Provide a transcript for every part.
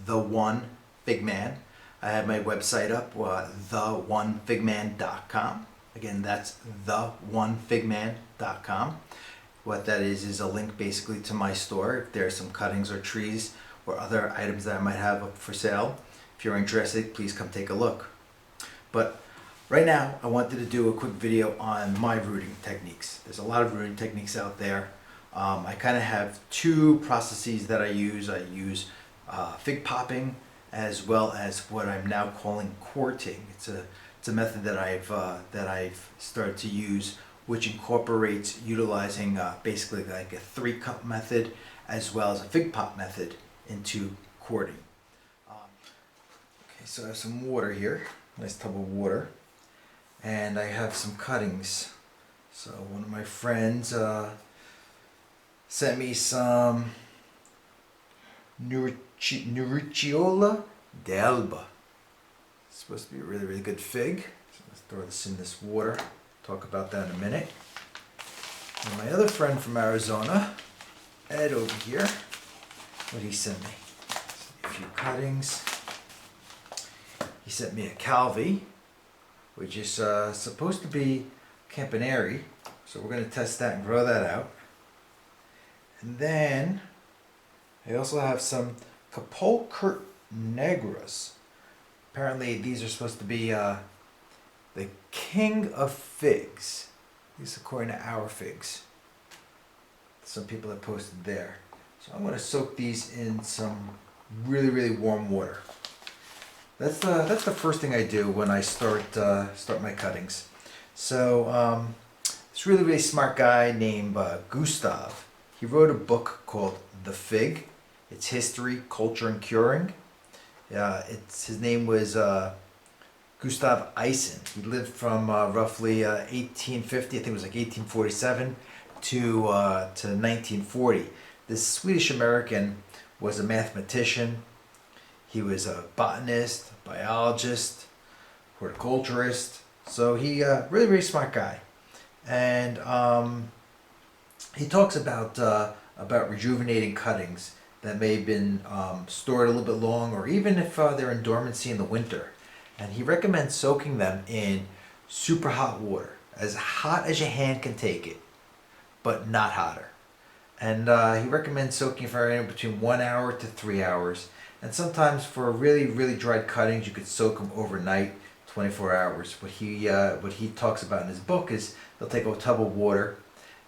The One Fig Man. I have my website up, theonefigman.com. Again, that's theonefigman.com. What that is a link basically to my store. If there's some cuttings or trees or other items that I might have up for sale, if you're interested, please come take a look. But right now, I wanted to do a quick video on my rooting techniques. There's a lot of rooting techniques out there. I kind of have two processes that I use. I use fig popping as well as what I'm now calling quarting. It's a method that I've started to use, which incorporates utilizing basically like a 3-cup method as well as a fig pop method into quarting. Okay, so I have some water here, nice tub of water, and I have some cuttings. So one of my friends sent me some Nuriciola d'Alba. It's supposed to be a really, really good fig. So let's throw this in this water. Talk about that in a minute. And my other friend from Arizona, Ed over here, what he sent me? A few cuttings. He sent me a Calvi, which is supposed to be Campaneri. So we're going to test that and grow that out. And then I also have some Capulcurt Negras. Apparently these are supposed to be the king of figs. At least according to our figs. Some people have posted there. So I'm going to soak these in some really, really warm water. That's the first thing I do when I start my cuttings. So this really, really smart guy named Gustav. He wrote a book called The Fig. It's History, Culture, and Curing. His name was Gustav Eisen. He lived from roughly 1850, I think it was like 1847, to 1940. This Swedish American was a mathematician. He was a botanist, biologist, horticulturist. So he really, really smart guy. And he talks about rejuvenating cuttings that may have been stored a little bit long, or even if they're in dormancy in the winter. And he recommends soaking them in super hot water, as hot as your hand can take it, but not hotter. And he recommends soaking for anywhere between 1 hour to 3 hours. And sometimes for really, really dried cuttings, you could soak them overnight, 24 hours. What he talks about in his book is they'll take a tub of water,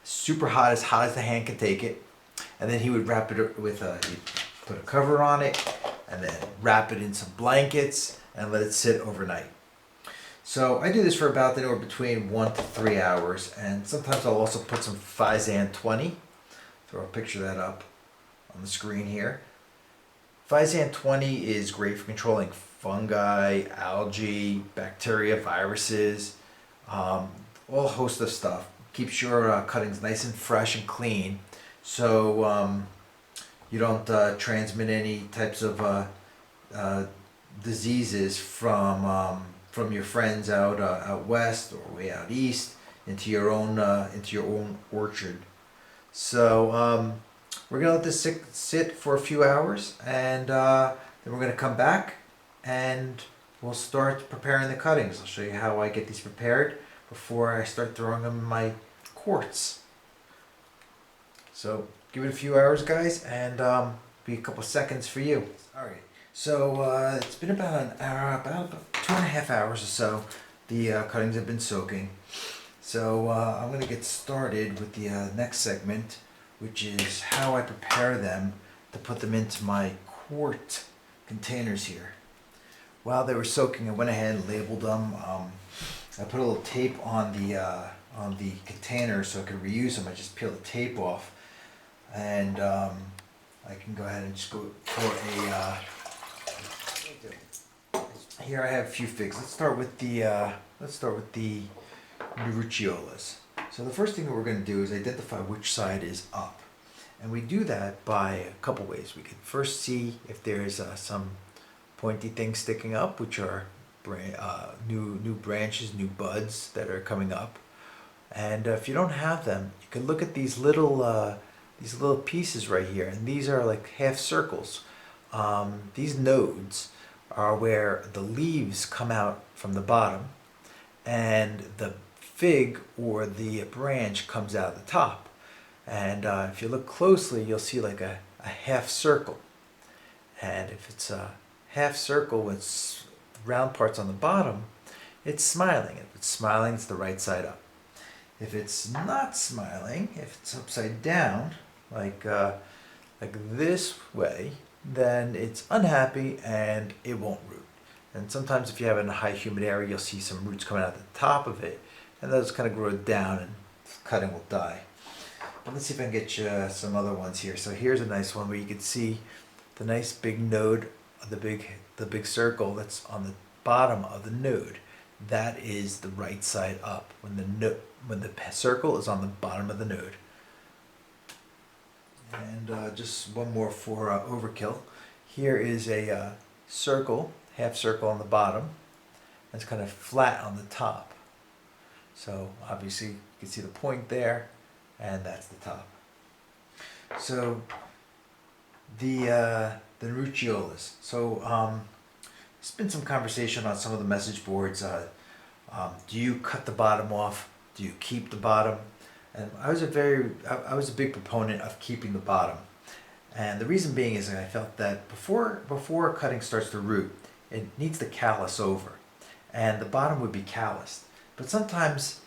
super hot as the hand can take it, and then he would wrap it with he'd put a cover on it, and then wrap it in some blankets and let it sit overnight. So I do this for about anywhere between 1 to 3 hours, and sometimes I'll also put some Physan 20. Throw a picture of that up on the screen here. Physan 20 is great for controlling fungi, algae, bacteria, viruses, all a host of stuff. Keeps your cuttings nice and fresh and clean, so you don't transmit any types of diseases from your friends out west or way out east into your own orchard. So we're gonna let this sit for a few hours, and then we're gonna come back and we'll start preparing the cuttings. I'll show you how I get these prepared before I start throwing them in my quarts. So give it a few hours, guys, and be a couple seconds for you. All right. So it's been about an hour, about 2.5 hours or so. The cuttings have been soaking. So I'm going to get started with the next segment, which is how I prepare them to put them into my quart containers here. While they were soaking, I went ahead and labeled them. I put a little tape on the container so I could reuse them. I just peel the tape off, and I can go ahead and just go for a. Here I have a few figs. Let's start with the Nuriciolas. So the first thing that we're going to do is identify which side is up, and we do that by a couple ways. We can first see if there's some pointy things sticking up, which are new branches, new buds that are coming up. And if you don't have them, you can look at these little pieces right here, and these are like half circles. these nodes are where the leaves come out from the bottom and the fig or the branch comes out the top. And if you look closely, you'll see like a half circle. And if it's a half circle with round parts on the bottom, it's smiling. If it's smiling, it's the right side up. If it's not smiling, if it's upside down, like this way, then it's unhappy and it won't root. And sometimes if you have it in a high humid area, you'll see some roots coming out the top of it, and those kind of grow down and the cutting will die. But let's see if I can get you some other ones here. So here's a nice one where you can see the nice big node, the big circle that's on the bottom of the node. That is the right side up when the circle is on the bottom of the node. And just one more for overkill. Here is a circle, half circle on the bottom. It's kind of flat on the top. So obviously you can see the point there, and that's the top. So the rucciolas. So there's been some conversation on some of the message boards. Do you cut the bottom off? Do you keep the bottom? And I was a big proponent of keeping the bottom. And the reason being is that I felt that before a cutting starts to root, it needs to callus over. And the bottom would be calloused. But sometimes,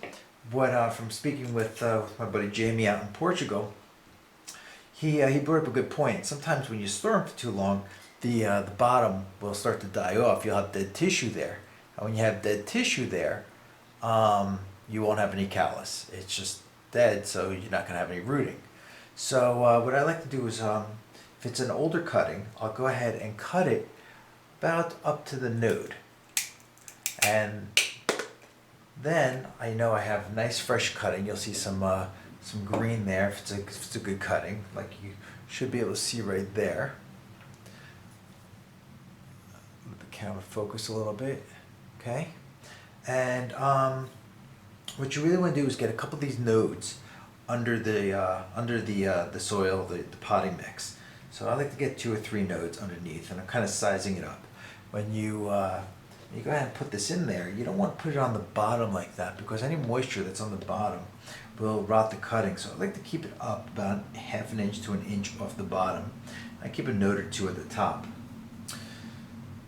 from speaking with my buddy Jamie out in Portugal, he brought up a good point. Sometimes when you store them for too long, the bottom will start to die off. You'll have dead tissue there. And when you have dead tissue there, you won't have any callus. It's just dead, so you're not going to have any rooting. So what I like to do is, if it's an older cutting, I'll go ahead and cut it about up to the node. And then I know I have nice fresh cutting. You'll see some green there if it's a good cutting, like you should be able to see right there. Let the camera focus a little bit, okay? And what you really want to do is get a couple of these nodes under the soil, the potting mix. So I like to get 2 or 3 nodes underneath, and I'm kind of sizing it up. When you go ahead and put this in there, you don't want to put it on the bottom like that, because any moisture that's on the bottom will rot the cutting. So I like to keep it up about 1/2 inch to 1 inch off the bottom. I keep a node or 2 at the top.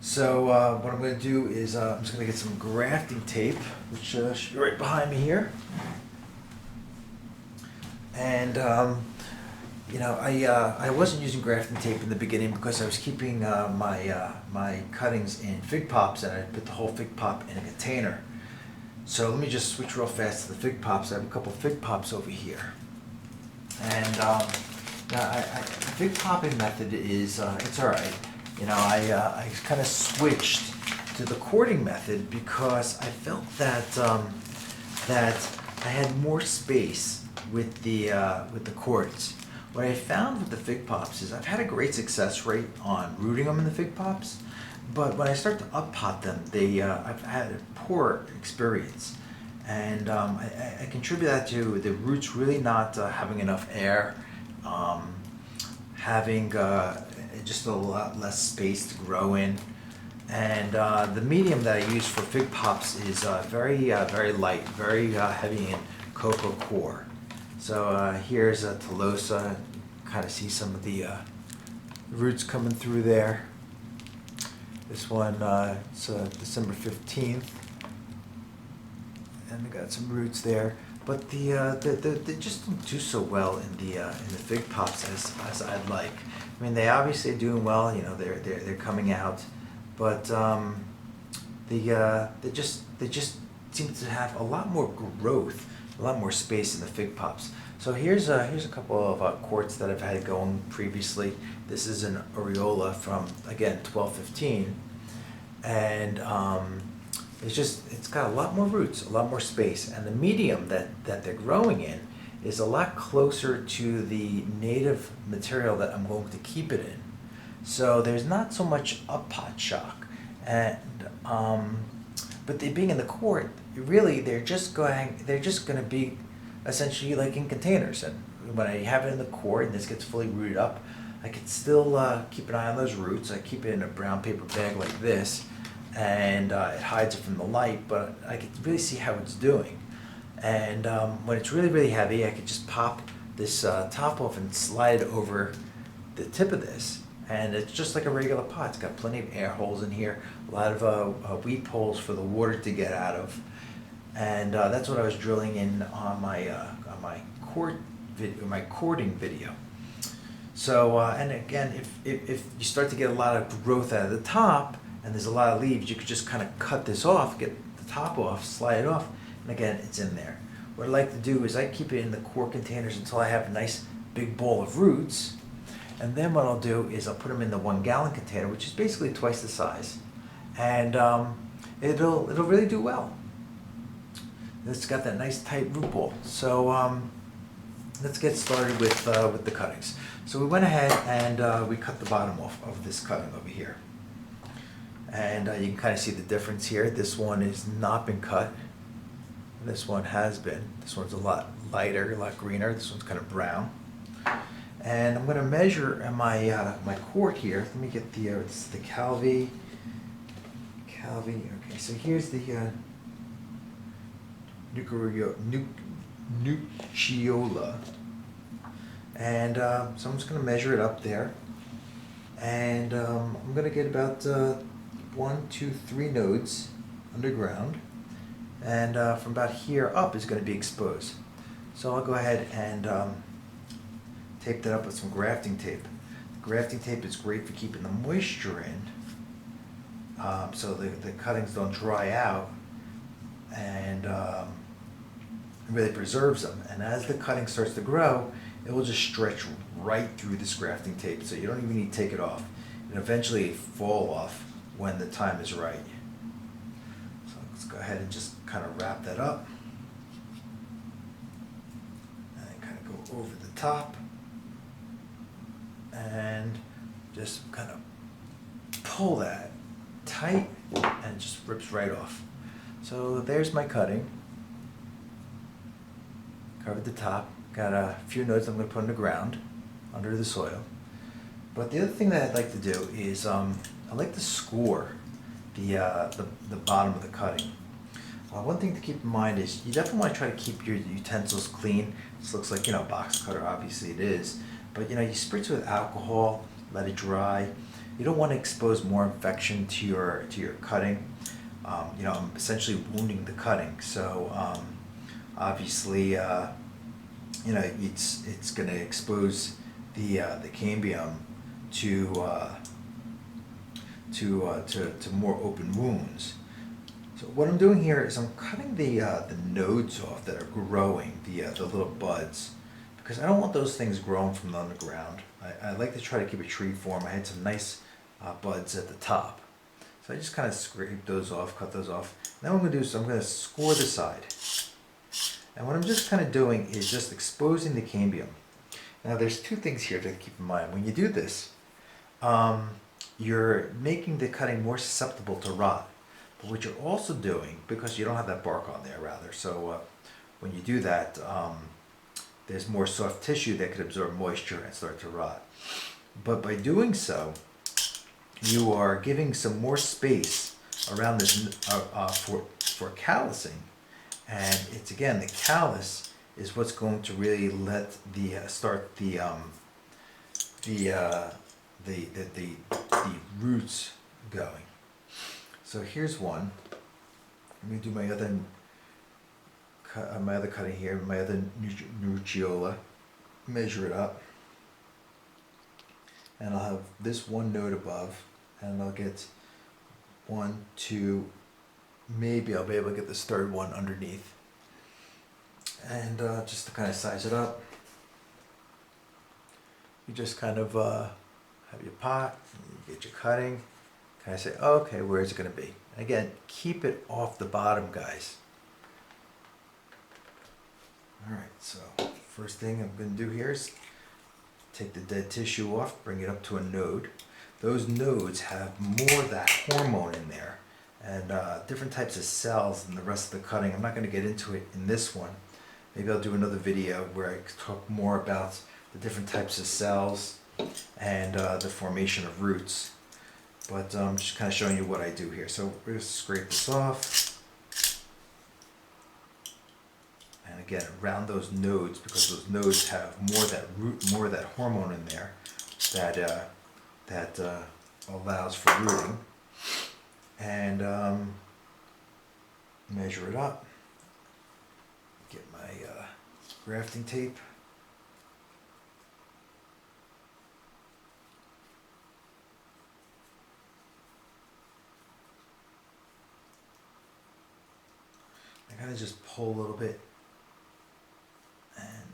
So what I'm going to do is I'm just going to get some grafting tape, which should be right behind me here. And I wasn't using grafting tape in the beginning because I was keeping my cuttings in fig pops, and I put the whole fig pop in a container. So let me just switch real fast to the fig pops. I have a couple fig pops over here. And now the fig popping method is, it's all right. I kind of switched to the quart'ing method because I felt that that I had more space with the quartz. What I found with the fig pops is I've had a great success rate on rooting them in the fig pops, but when I start to up pot them, I've had a poor experience, and I contribute that to the roots really not having enough air, having just a lot less space to grow in, and the medium that I use for fig pops is very light, very heavy in cocoa core. So here's a Tolosa. Kind of see some of the roots coming through there. This one, it's December 15th, and I got some roots there. But they just don't do so well in the fig pops as I'd like. I mean, they obviously are doing well. They're coming out, but they just seem to have a lot more growth, a lot more space in the fig pops. So here's a couple of quartz that I've had going previously. This is an aureola from, again, 1215, and it's got a lot more roots, a lot more space, and the medium that they're growing in is a lot closer to the native material that I'm going to keep it in. So there's not so much up pot shock, and but they being in the quart, really they're just going to be essentially like in containers. And when I have it in the quart and this gets fully rooted up, I can still keep an eye on those roots. I keep it in a brown paper bag like this, and it hides it from the light, but I can really see how it's doing. And when it's really, really heavy, I could just pop this top off and slide it over the tip of this. And it's just like a regular pot. It's got plenty of air holes in here, a lot of weep holes for the water to get out of. And that's what I was drilling in on my quart'ing video. So, and again, if you start to get a lot of growth out of the top, and there's a lot of leaves, you could just kind of cut this off, get the top off, slide it off, and again, it's in there. What I like to do is I keep it in the quart containers until I have a nice big ball of roots, and then what I'll do is I'll put them in the 1 gallon container, which is basically twice the size, and it'll really do well. It's got that nice tight root ball. So let's get started with the cuttings. So we went ahead and we cut the bottom off of this cutting over here. And you can kind of see the difference here. This one has not been cut. This one has been. This one's a lot lighter, a lot greener. This one's kind of brown. And I'm going to measure my quart here. Let me get the it's the Calvi. Okay, so here's the Nucciola. And so I'm just going to measure it up there. And I'm going to get about 1, 2, 3 nodes underground. And from about here up is going to be exposed. So I'll go ahead and tape that up with some grafting tape. The grafting tape is great for keeping the moisture in, so the cuttings don't dry out, and it really preserves them. And as the cutting starts to grow, it will just stretch right through this grafting tape, so you don't even need to take it off. And eventually fall off when the time is right. So let's go ahead and just kind of wrap that up. And kind of go over the top. And just kind of pull that tight, and it just rips right off. So there's my cutting. Covered the top. Got a few nodes I'm going to put in the ground, under the soil. But the other thing that I'd like to do is I like to score the bottom of the cutting. One thing to keep in mind is you definitely want to try to keep your utensils clean. This looks like, a box cutter, obviously it is. But you spritz with alcohol, let it dry. You don't want to expose more infection to your cutting. I'm essentially wounding the cutting. So obviously, it's going to expose the cambium to more open wounds. So what I'm doing here is I'm cutting the nodes off that are growing, the little buds, because I don't want those things growing from the underground. I like to try to keep a tree form. I had some nice buds at the top. So I just kind of scrape those off, cut those off. Now what I'm going to do is I'm going to score the side. And what I'm just kind of doing is just exposing the cambium. Now there's 2 things here to keep in mind. When you do this, you're making the cutting more susceptible to rot. But what you're also doing, because you don't have that bark on there rather, so when you do that, there's more soft tissue that could absorb moisture and start to rot. But by doing so, you are giving some more space around this for callousing. And it's, again, the callus is what's going to really let start the roots going. So here's one. Let me do my other cutting here, my other Nucciola. Measure it up, and I'll have this 1 node above, and I'll get 1, 2. Maybe I'll be able to get this 3rd one underneath. And just to kind of size it up, you just kind of have your pot, you get your cutting, kind of say, okay, where is it going to be? And again, keep it off the bottom, guys. Alright, so first thing I'm going to do here is take the dead tissue off, bring it up to a node. Those nodes have more of that hormone in there, and different types of cells than the rest of the cutting. I'm not going to get into it in this one. Maybe I'll do another video where I talk more about the different types of cells and the formation of roots. But I'm just kind of showing you what I do here. So we're going to scrape this off. And again, around those nodes, because those nodes have more of that root, more of that hormone in there that allows for rooting. And measure it up. Get my grafting tape. I kind of just pull a little bit and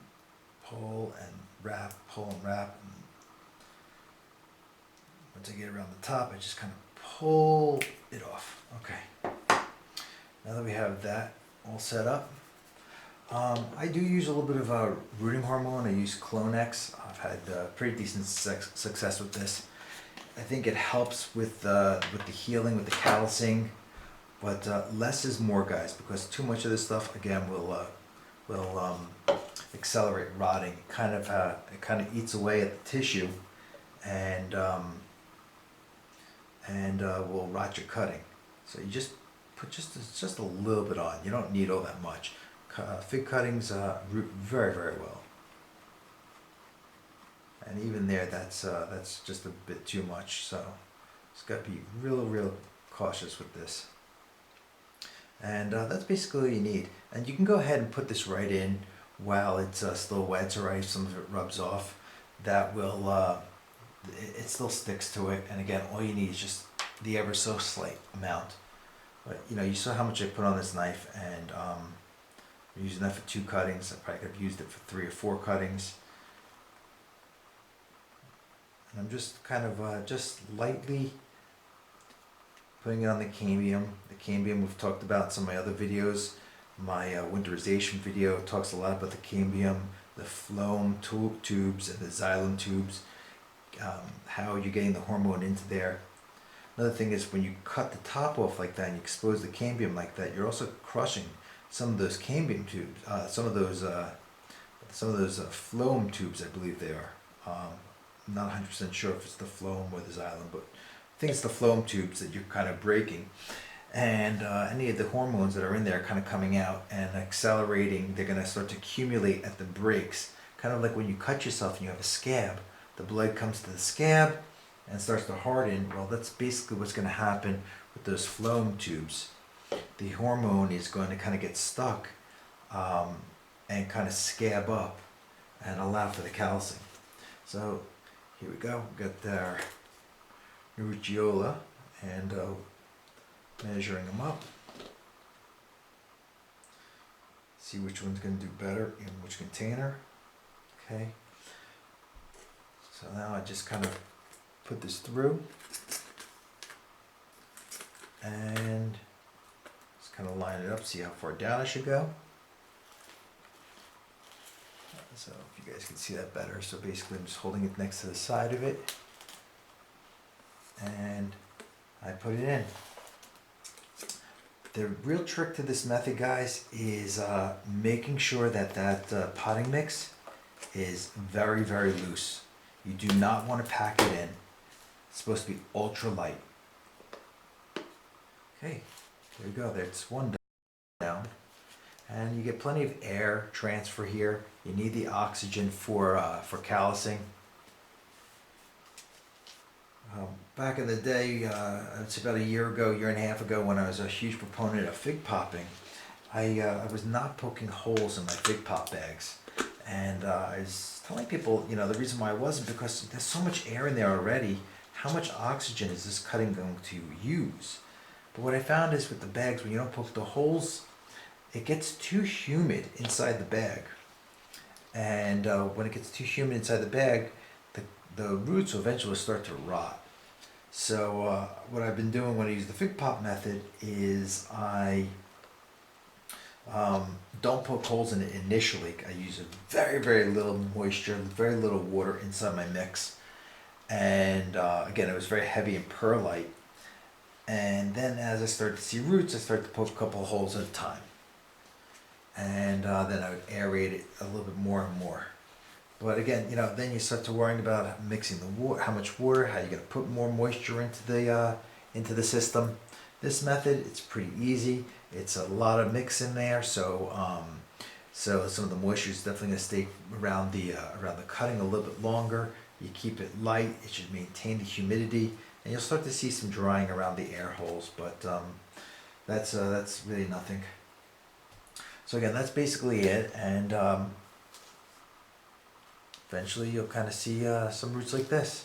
pull and wrap, pull and wrap. And once I get around the top, I just kind of pull it off. Okay. Now that we have that all set up, I do use a little bit of rooting hormone. I use Clonex. I've had pretty decent success with this. I think it helps with the healing, with the callousing. But less is more, guys, because too much of this stuff again will accelerate rotting. It kind of eats away at the tissue, and will rot your cutting. So you just put just a little bit on. You don't need all that much. Fig cuttings root very, very well, and even there, that's just a bit too much. So just got to be real cautious with this. And that's basically all you need. And you can go ahead and put this right in while it's still wet, or right, some of it rubs off. That will, it still sticks to it. And again, all you need is just the ever so slight amount. But you know, you saw how much I put on this knife, and I'm using that for 2 cuttings. I probably could have used it for 3 or 4 cuttings. And I'm just kind of just lightly putting it on the cambium. The cambium we've talked about in some of my other videos. My winterization video talks a lot about the cambium, the phloem tubes, and the xylem tubes, how you're getting the hormone into there. Another thing is when you cut the top off like that and you expose the cambium like that, you're also crushing some of those cambium tubes, some of those phloem tubes, I believe they are. I'm not 100% sure if it's the phloem or the xylem, but I think it's the phloem tubes that you're kind of breaking, and any of the hormones that are in there are kind of coming out and accelerating. They're going to start to accumulate at the breaks, kind of like when you cut yourself and you have a scab. The blood comes to the scab and starts to harden. Well, that's basically what's going to happen with those phloem tubes. The hormone is going to kind of get stuck and kind of scab up and allow for the calcium. So here we go. We got our Ruciola, and measuring them up. See which one's going to do better in which container. Okay. So now I just kind of put this through and just kind of line it up, see how far down I should go. So if you guys can see that better. So basically I'm just holding it next to the side of it, and I put it in. The real trick to this method, guys, is making sure that that potting mix is very, very loose. You do not want to pack it in. It's supposed to be ultra light. Okay, there you go. That's one down. And you get plenty of air transfer here. You need the oxygen for callousing. Back in the day, it's about a year and a half ago, when I was a huge proponent of fig popping, I was not poking holes in my fig pop bags. And I was telling people, you know, the reason why I wasn't, because there's so much air in there already. How much oxygen is this cutting going to use? But what I found is with the bags, when you don't poke the holes, it gets too humid inside the bag. And when it gets too humid inside the bag, the roots will eventually start to rot. So what I've been doing when I use the fig pop method is I don't poke holes in it initially. I use a very, very little moisture, very little water inside my mix. And again, it was very heavy and perlite. And then as I started to see roots, I started to poke a couple of holes at a time. And then I would aerate it a little bit more and more. But again, then you start to worrying about mixing the water, how much water, how you're going to put more moisture into the system. This method, it's pretty easy. It's a lot of mix in there, so some of the moisture is definitely going to stay around the cutting a little bit longer. You keep it light; it should maintain the humidity, and you'll start to see some drying around the air holes. But that's really nothing. So again, that's basically it, and eventually you'll kind of see some roots like this.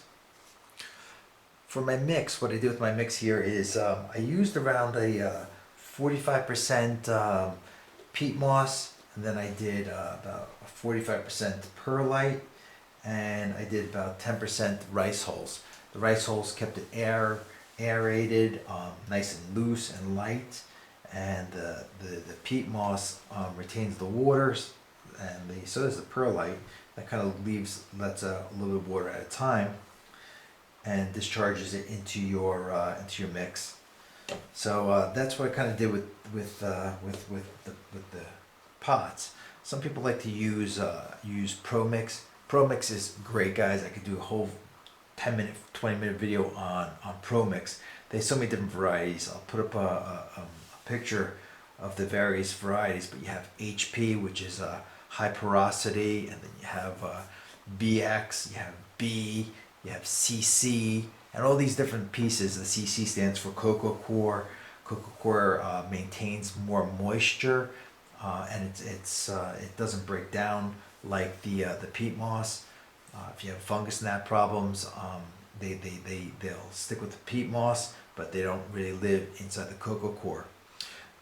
For my mix, what I do with my mix here is I used around a 45% peat moss, and then I did about 45% perlite, and I did about 10% rice hulls. The rice hulls kept it aerated, nice and loose and light, and the peat moss retains the waters, and so does the perlite. That kind of lets a little bit of water at a time, and discharges it into your mix. So that's what I kind of did with the pots. Some people like to use Pro Mix. Pro Mix is great, guys. I could do a whole 10-minute, 20-minute video on Pro Mix. There's so many different varieties. I'll put up a picture of the various varieties, but you have HP, which is high porosity, and then you have BX, you have B, you have CC, and all these different pieces. The CC stands for cocoa core. Cocoa core maintains more moisture, and it doesn't break down like the peat moss. If you have fungus gnat problems, they'll stick with the peat moss, but they don't really live inside the cocoa core.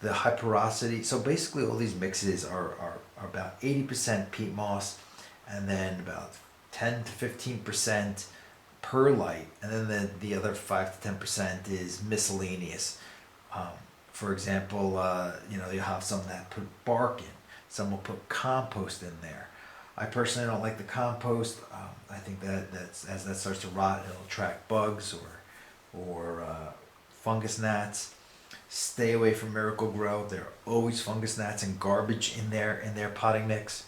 The high porosity, so basically all these mixes are about 80% peat moss, and then about 10 to 15% perlite, and then the other 5 to 10% is miscellaneous. For example, you have some that put bark in, some will put compost in there. I personally don't like the compost. I think that's as that starts to rot, it'll attract bugs or fungus gnats. Stay away from Miracle Grow. There are always fungus gnats and garbage in their potting mix.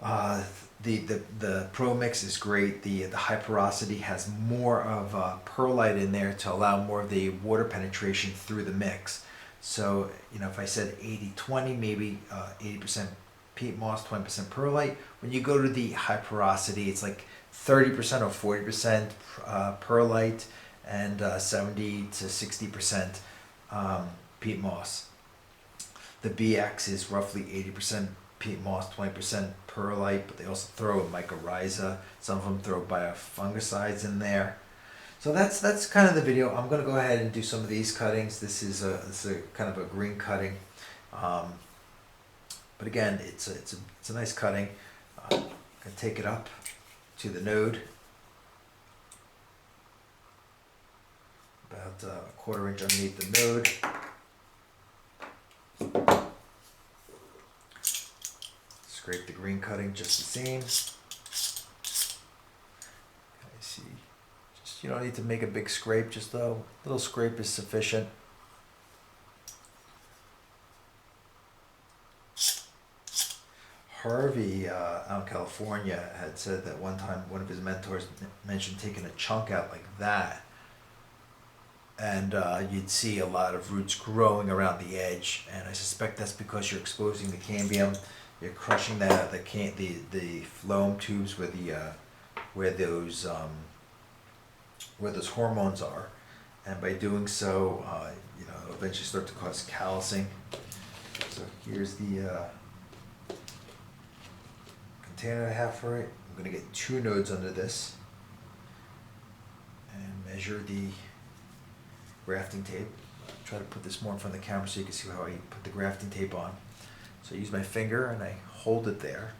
The Pro Mix is great. The high porosity has more of perlite in there to allow more of the water penetration through the mix. So if I said 80-20, maybe 80% peat moss, 20% perlite. When you go to the high porosity, it's like 30% or 40% perlite, and 70 to 60% peat moss. The BX is roughly 80% peat moss, 20% perlite, but they also throw a mycorrhiza. Some of them throw biofungicides in there. So that's kind of the video. I'm going to go ahead and do some of these cuttings. This is a kind of a green cutting, but again, it's a nice cutting. I'm going to take it up to the node, about a 1/4 inch underneath the node. Scrape the green cutting just the same. I see. Just you don't need to make a big scrape, just a little scrape is sufficient. Harvey out in California had said that one time one of his mentors mentioned taking a chunk out like that, and you'd see a lot of roots growing around the edge, and I suspect that's because you're exposing the cambium. You're crushing the phloem tubes where those hormones are, and by doing so, it'll eventually start to cause callousing. So here's the container I have for it. I'm going to get 2 nodes under this and measure the grafting tape. I'll try to put this more in front of the camera so you can see how I put the grafting tape on. So I use my finger and I hold it there,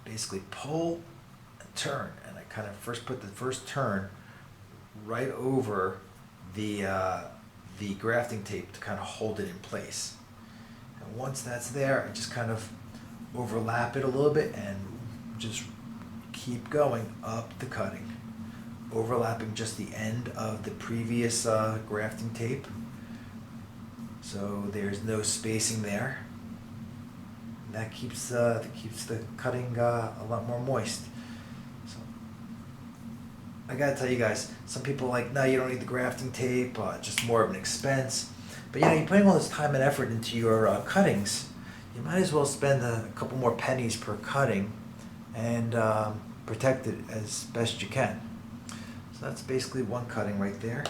basically pull and turn, and I kind of put the first turn right over the grafting tape to kind of hold it in place. And once that's there, I just kind of overlap it a little bit and just keep going up the cutting, overlapping just the end of the previous grafting tape, so there's no spacing there. that keeps the cutting a lot more moist. So I gotta tell you guys, some people are like, no, you don't need the grafting tape, just more of an expense. But you know, you're putting all this time and effort into your cuttings, you might as well spend a couple more pennies per cutting and protect it as best you can. So that's basically one cutting right there.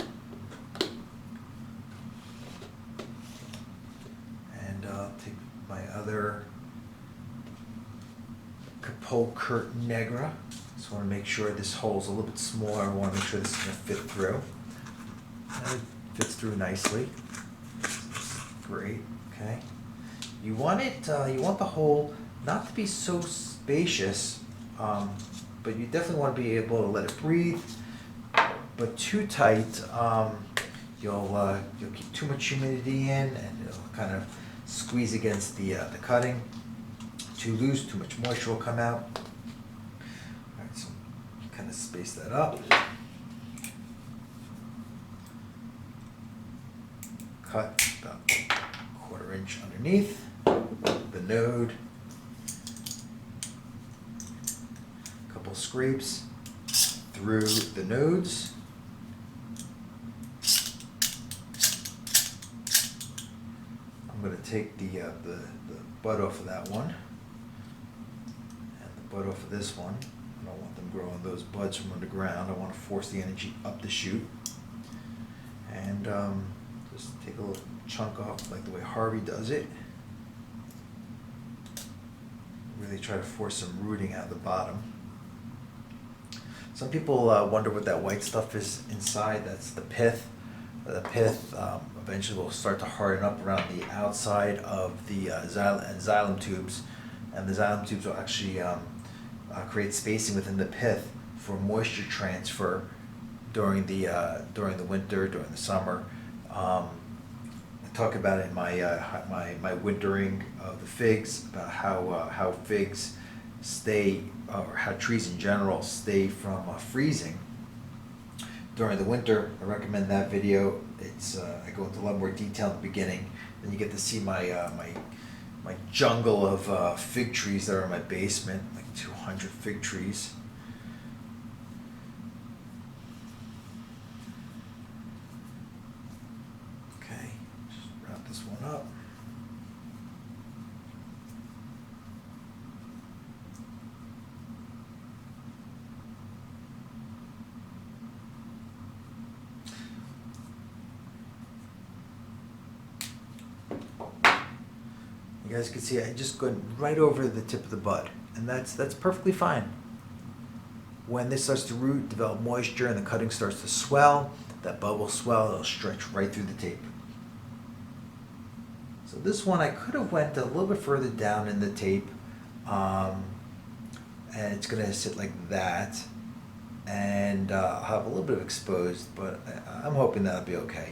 And I'll take my other Quart'ing Negra. Just want to make sure this hole's a little bit smaller. I want to make sure this is going to fit through. And it fits through nicely. Great. Okay. You want it. You want the hole not to be so spacious, but you definitely want to be able to let it breathe. But too tight, you'll keep too much humidity in, and it'll kind of squeeze against the cutting. Too loose, too much moisture will come out. All right, so kind of space that up. Cut about a 1/4 inch underneath the node. A couple scrapes through the nodes. I'm going to take the butt off of that one and the butt off of this one. I don't want them growing those buds from underground. I want to force the energy up the shoot. And just take a little chunk off like the way Harvey does it. Really try to force some rooting out of the bottom. Some people wonder what that white stuff is inside. That's the pith. The pith eventually will start to harden up around the outside of the xylem tubes, and the xylem tubes will actually create spacing within the pith for moisture transfer during the winter, during the summer. I talk about it in my wintering of the figs, about how figs stay, or how trees in general stay from freezing during the winter. I recommend that video. It's I go into a lot more detail in the beginning. Then you get to see my jungle of fig trees that are in my basement, like 200 fig trees. Okay, just wrap this one up. You guys can see I just go right over the tip of the bud, and that's perfectly fine. When this starts to root, develop moisture, and the cutting starts to swell, that bud will swell, it'll stretch right through the tape. So this one I could have went a little bit further down in the tape, and it's going to sit like that, and I'll have a little bit of exposed, but I'm hoping that'll be okay.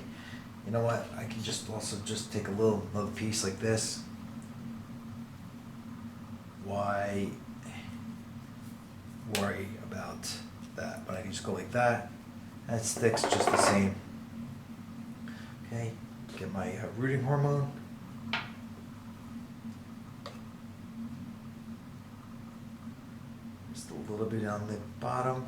You know what, I can just also just take another piece like this. Why worry about that? But I can just go like that. That sticks just the same. Okay, get my rooting hormone. Just a little bit on the bottom.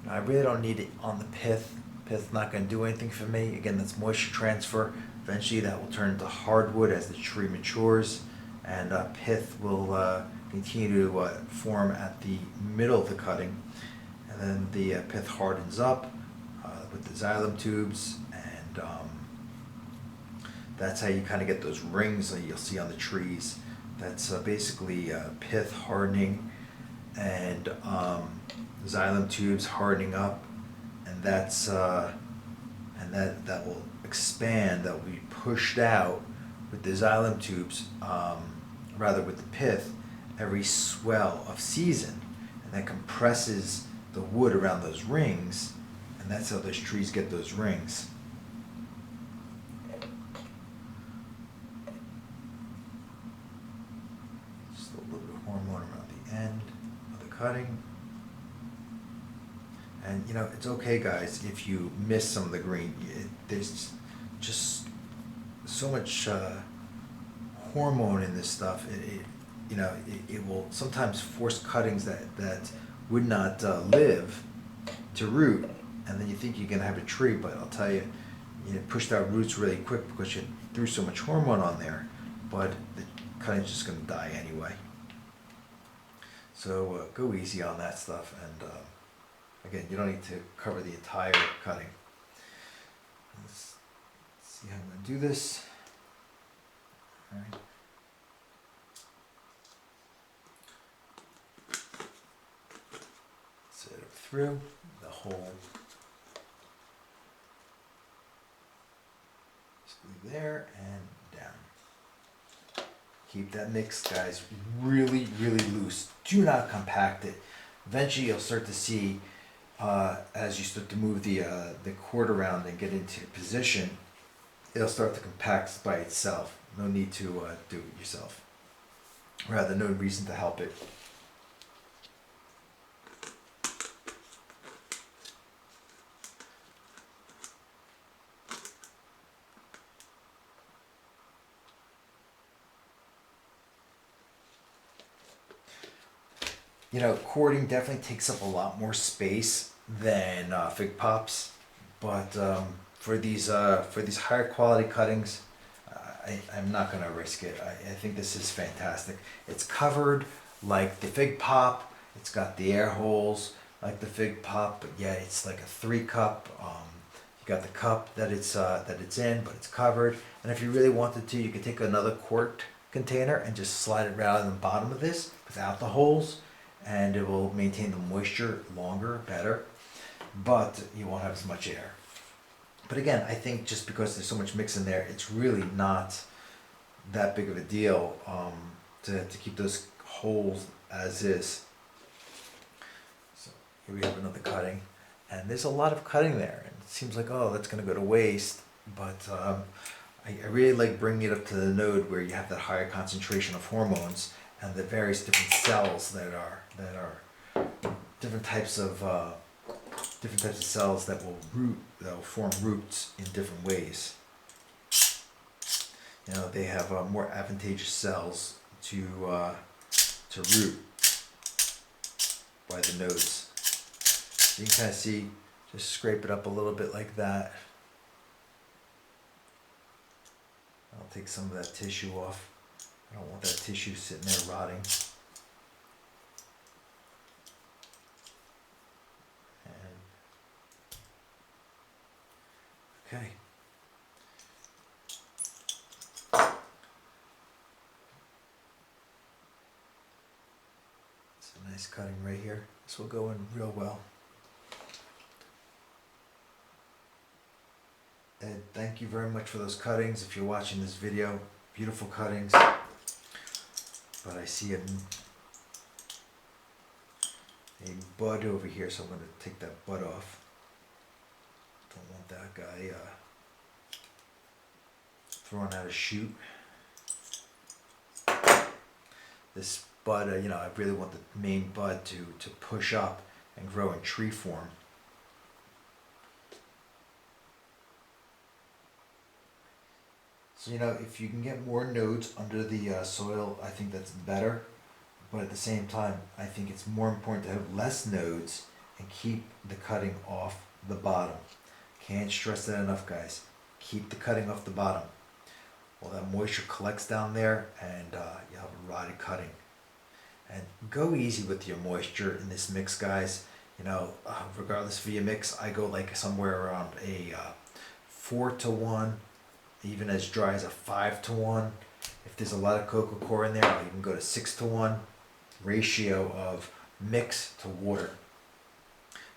Now, I really don't need it on the pith. Pith's not going to do anything for me. Again, that's moisture transfer. Eventually that will turn into hardwood as the tree matures, and pith will continue to form at the middle of the cutting, and then the pith hardens up with the xylem tubes, and that's how you kind of get those rings that you'll see on the trees. That's basically pith hardening and xylem tubes hardening up, and that's and that will expand, that will be pushed out with the xylem tubes, rather with the pith, every swell of season, and that compresses the wood around those rings, and that's how those trees get those rings. Just a little bit of hormone around the end of the cutting. And you know, it's okay guys if you miss some of the green. There's just so much hormone in this stuff. It will sometimes force cuttings that would not live to root, and then you think you're gonna have a tree, but I'll tell you, you pushed out roots really quick because you threw so much hormone on there, but the cutting's just gonna die anyway. So go easy on that stuff, and again, you don't need to cover the entire cutting. Let's see how I'm gonna do this. All right. Set it through the hole. Just there and down. Keep that mix, guys, really, really loose. Do not compact it. Eventually you'll start to see, as you start to move the cord around and get into position, it'll start to compact by itself. No need to do it yourself. Rather, no reason to help it. Quart'ing definitely takes up a lot more space than fig pops, but for these higher quality cuttings, I'm not going to risk it. I think this is fantastic. It's covered like the fig pop. It's got the air holes like the fig pop, but yeah, it's like a 3-cup. You got the cup that it's in, but it's covered. And if you really wanted to, you could take another quart container and just slide it right on the bottom of this without the holes, and it will maintain the moisture longer, better, but you won't have as much air. But again, I think just because there's so much mix in there, it's really not that big of a deal to keep those holes as is. So here we have another cutting, and there's a lot of cutting there, and it seems like, oh, that's going to go to waste, but I really like bringing it up to the node where you have that higher concentration of hormones and the various different cells that are different types of cells that will form roots in different ways. They have more advantageous cells to root by the nodes. You can kind of see, just scrape it up a little bit like that. I'll take some of that tissue off. I don't want that tissue sitting there rotting. Okay. It's a nice cutting right here. This will go in real well. And thank you very much for those cuttings. If you're watching this video, beautiful cuttings. But I see a bud over here, so I'm going to take that bud off. Don't want that guy throwing out a shoot. This bud, I really want the main bud to push up and grow in tree form. So if you can get more nodes under the soil, I think that's better. But at the same time, I think it's more important to have less nodes and keep the cutting off the bottom. Can't stress that enough, guys. Keep the cutting off the bottom. Well, that moisture collects down there, and you'll have a rotted cutting. And go easy with your moisture in this mix, guys. Regardless of your mix, I go like somewhere around a 4-to-1, even as dry as a 5-to-1. If there's a lot of coco coir in there, I'll even go to 6-to-1 ratio of mix to water.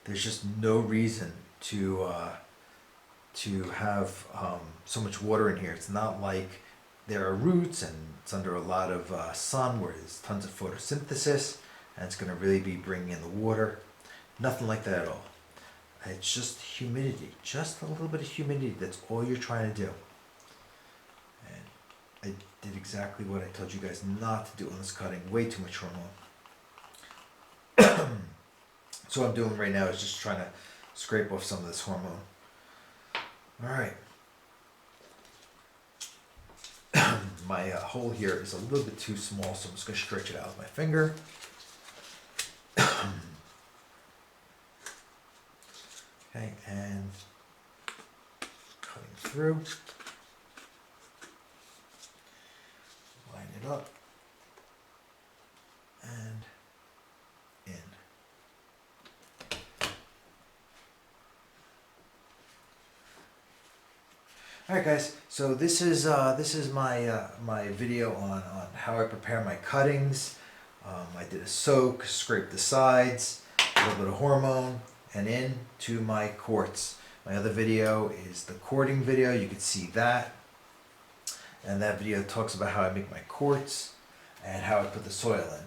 There's just no reason to have so much water in here. It's not like there are roots and it's under a lot of sun where there's tons of photosynthesis and it's going to really be bringing in the water. Nothing like that at all. It's just humidity, just a little bit of humidity. That's all you're trying to do. And I did exactly what I told you guys not to do on this cutting. Way too much hormone. So what I'm doing right now is just trying to scrape off some of this hormone. All right. my hole here is a little bit too small, so I'm just going to stretch it out with my finger. Okay, and cutting through. Line it up. And in. All right, guys. So this is my my video on how I prepare my cuttings. I did a soak, scraped the sides, a little bit of hormone, and into my quartz. My other video is the quart'ing video. You can see that, and that video talks about how I make my quartz and how I put the soil in.